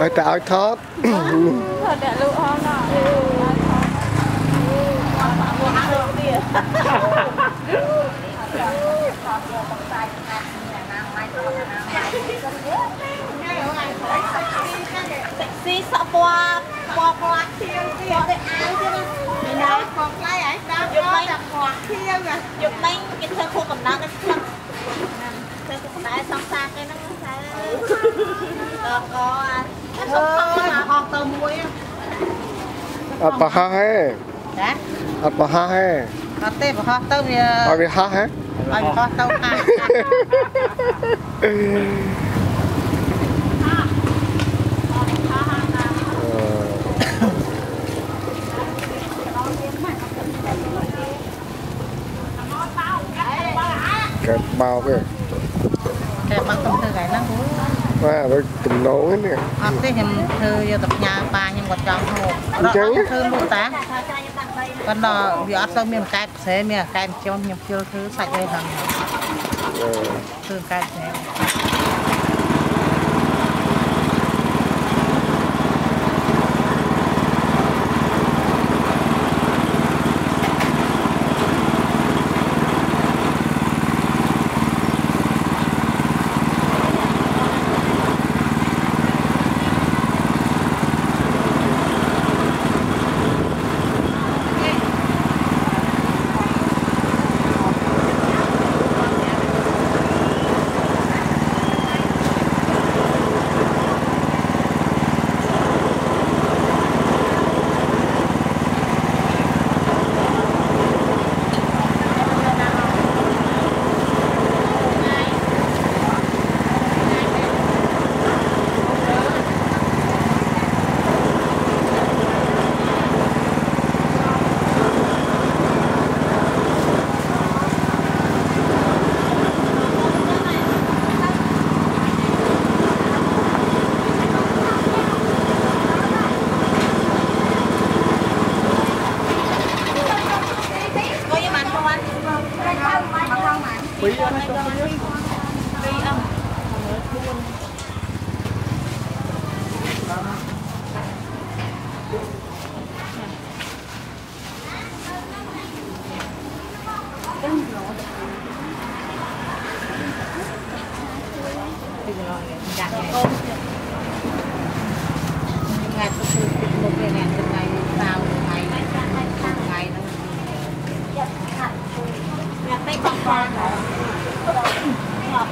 ai tạo thoát thật để lụ hôm nọ sexy sợ qua thiêu thiêu để áo chứ nó còn lại ấy sao nó đặt quạt thiêu rồi chụp mấy cái thơ khô cầm đó cái thơ khô cầm đó xong sang cái nó có hot tơ muối apa hai hả apa hai hot tơ hot tơ vì apa hai hot tơ ha kẹp bao kẹp bao không thư cái nó và với tình nấu nè học thì hình thư vô tập nhà ba nhưng còn trong hồ đó thư luôn tá còn đó vì ở sau miền cài xế miền cài cho nhập chưa thứ sạch đây thằng thư cài xế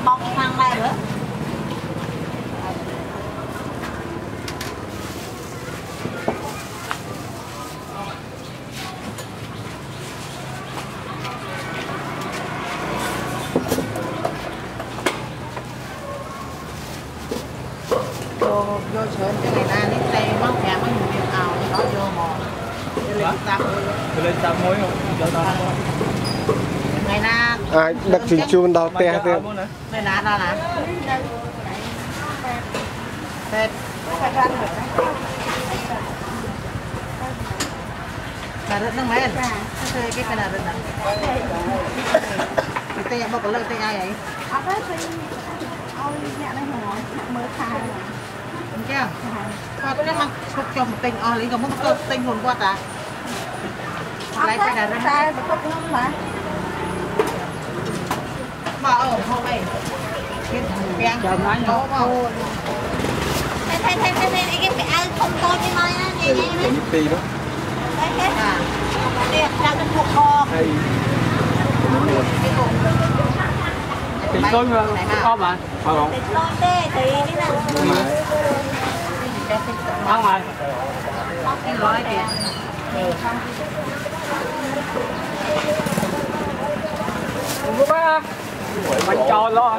bọc sang đây nữa vô sớm cái ngày nay đi tay móc kẹo mấy người ảo đó vô mò lên tao muối không ngày na đặt chun chun đào te thế ngày na đó nè tết là rất nâng lên cái là rất nâng tay bao còn lợi tay ai vậy ôi nhẹ này hả mới khai đúng chưa con cái mang chụp cho một tình lý có một cơ tình hồn qua ta lấy cái này ra mà ở hôm nay cái chờ nói nó thay cái áo không to như mai á vậy vậy đi đó đấy hết đẹp ra cái cuộc họp thịt con có mà không thịt con tê thì thế nào không rồi cái gói kìa bánh tròn lo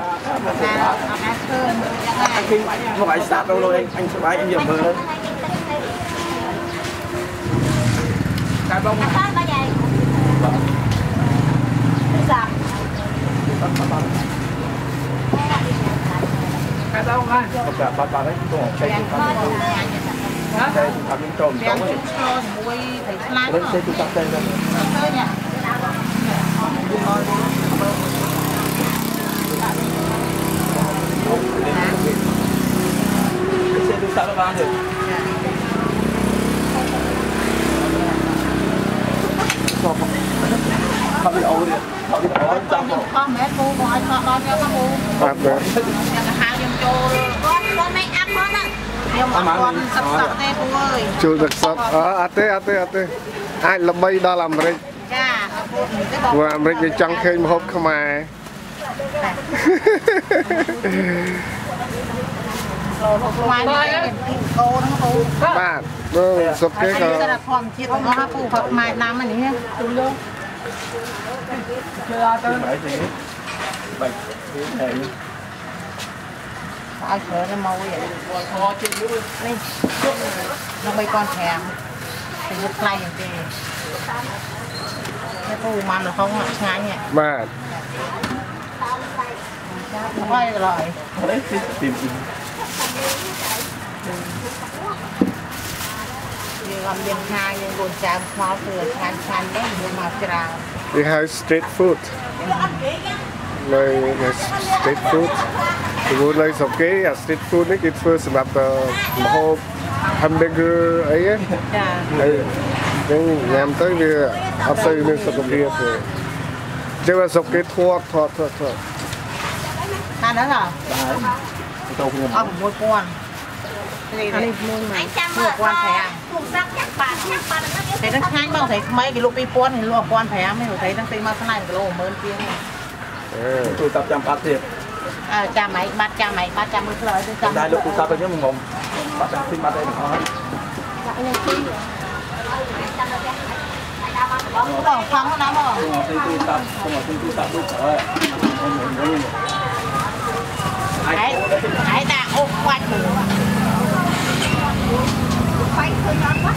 khi không phải sạp đâu rồi anh sẽ bái em dầm mơ cái bông cái bao vậy sạp cái đâu ha bà đấy tôi học xây xây thằng những trộm trộm mùi thịt lái lên xây tôi tập tên rồi sao nó bán được không biết ấu đi không biết ấu trăm một con mẹ cô gọi con cho con mua Áp đấy. nhà hàng dân châu con make up con á nhưng mà con sắp sắp đây cô ơi Chui được sắp. Ate. Ai là bay đó làm rịch. cha Và làm rịch thì chẳng khơi một hộp không ai. ngoài này cô nó cô Bạn. Sắp cái anh ấy có. là phòng chia của nó phụ hoặc mai năm anh ấy đúng không bảy thì bảy này ai sợ nó mau vậy đi nó bay con thèm thì rất hay vậy cái phụ mà nó không ngại ngay nhỉ Bạn. nó quay rồi đấy tìm như làm điện hai như buồn chạm khó thừa chan đấy nhưng mà chả Đi hai street food. Nơi street food. Thì muốn lấy sọc cái street food ấy cái first sắp một hộp hamburger ấy á. chả Cái nhằm tới việc áp xây nên sọc việc rồi. Chứ là sọc cái thoát. ta nói là tôi không ông mua con cái này mua con thèm thấy nó kháng bao thấy mấy cái lúc đi con thì lúa con thèm mới thấy nó tìm mà cái này cái lúa mơn kia tôi tập trăm bát thiệt cha mày bắt cha mới lời tôi đây lúc tôi tập với mình ngồi bắt trăm xin bắt đây nó hết bỏ phăng nó bỏ tôi tập không mà tôi tập tôi sợ hãy đang ôm quanh quay thôi nó quá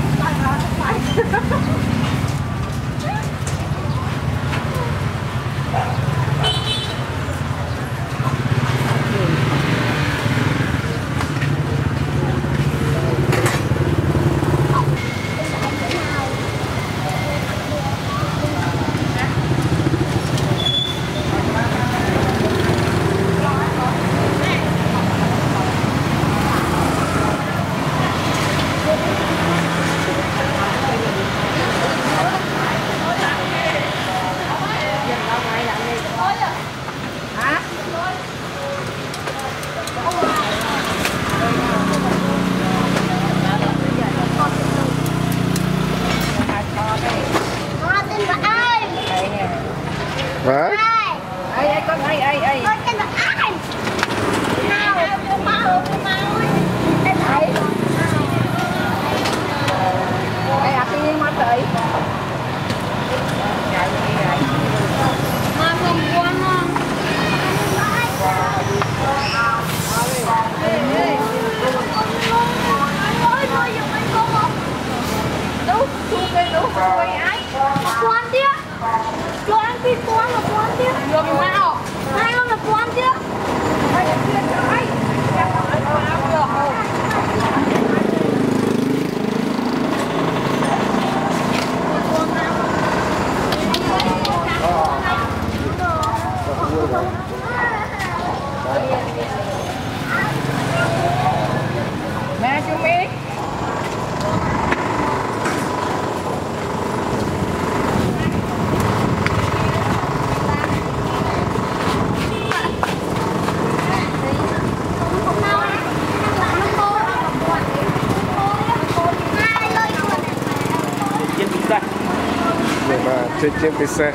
Hả? Ai con ai con cái là ai nào mau cái thấy ai ăn cái gì mà tới mà không quan không đâu cái đâu quay ai quan tiếc cho ăn thịt con là con tiếc được nào hai ông là con tiếc hay là tiền cho ai mẹ chú Mỹ Nhưng mà trên cái xe.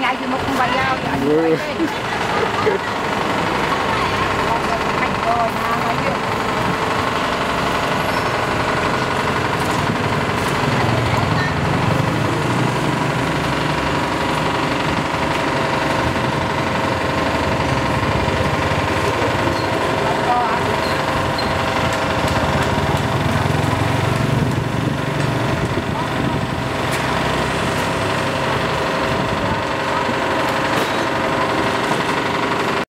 nhai thì một không phải giao